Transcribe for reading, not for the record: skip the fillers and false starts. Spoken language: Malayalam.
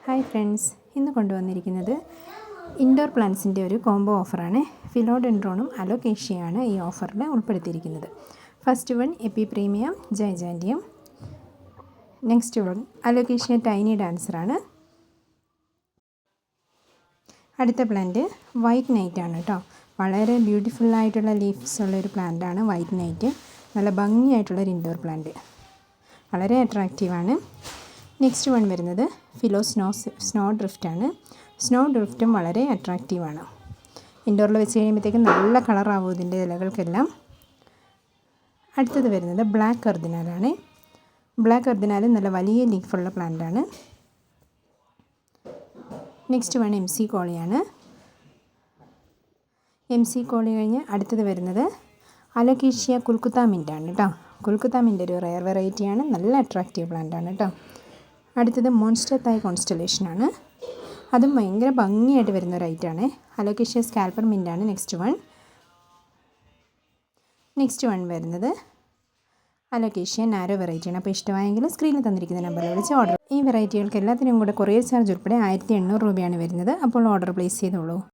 ഹായ് ഫ്രണ്ട്സ്, ഇന്ന് കൊണ്ടുവന്നിരിക്കുന്നത് ഇൻഡോർ പ്ലാന്റ്സിൻ്റെ ഒരു കോംബോ ഓഫറാണ്. ഫിലോഡെൻഡ്രോണും അലോക്കേഷ്യയാണ് ഈ ഓഫറിൽ ഉൾപ്പെടുത്തിയിരിക്കുന്നത്. First one epipremnum giganteum, next one alocasia tiny ഡാൻസറാണ്. അടുത്ത പ്ലാന്റ് വൈറ്റ് നൈറ്റ് ആണ് കേട്ടോ. വളരെ ബ്യൂട്ടിഫുള്ളായിട്ടുള്ള ലീഫ്സ് ഉള്ളൊരു പ്ലാന്റാണ് വൈറ്റ് നൈറ്റ്. നല്ല ഭംഗിയായിട്ടുള്ളൊരു ഇൻഡോർ പ്ലാന്റ്, വളരെ അട്രാക്റ്റീവാണ്. നെക്സ്റ്റ് വൺ വരുന്നത് സ്നോ ഡ്രിഫ്റ്റാണ്. സ്നോ ഡ്രിഫ്റ്റും വളരെ അട്രാക്റ്റീവാണ്. ഇൻഡോറിൽ വെച്ച് കഴിയുമ്പോഴത്തേക്കും നല്ല കളറാവും ഇതിൻ്റെ ഇലകൾക്കെല്ലാം. അടുത്തത് വരുന്നത് ബ്ലാക്ക് കർദിനാലാണ്. ബ്ലാക്ക് കർദിനാലും നല്ല വലിയ ലീഫുള്ള പ്ലാന്റാണ്. നെക്സ്റ്റ് വൺ എം സി കോളിയാണ്. എം സി കോളി കഴിഞ്ഞ് അടുത്തത് വരുന്നത് അലോക്കേഷ്യ കുൽക്കുത്ത മിൻ്റാണ് കേട്ടോ. കുൽക്കുത്ത മിൻ്റ് ഒരു റെയർ വെറൈറ്റിയാണ്, നല്ല അട്രാക്റ്റീവ് പ്ലാന്റാണ് കേട്ടോ. അടുത്തത് മോൺസ്റ്റർ തായ് കോൺസ്റ്റലേഷനാണ്. അതും ഭയങ്കര ഭംഗിയായിട്ട് വരുന്ന ഒരു ഐറ്റമാണ്. അലോക്കേഷ്യ സ്കാൽപ്പർ മിൻ്റാണ് നെക്സ്റ്റ് വൺ വരുന്നത് അലോക്കേഷ്യ നാരോ വെറൈറ്റിയാണ്. അപ്പോൾ ഇഷ്ടമായെങ്കിൽ സ്ക്രീനിൽ തന്നിരിക്കുന്ന നമ്പറിൽ വിളിച്ച് ഓർഡർ. ഈ വെറൈറ്റികൾക്ക് എല്ലാത്തിനും കൂടെ കൊറിയർ ചാർജ് ഉൾപ്പെടെ 1800 രൂപയാണ് വരുന്നത്. അപ്പോൾ ഓർഡർ പ്ലേസ് ചെയ്തോളൂ.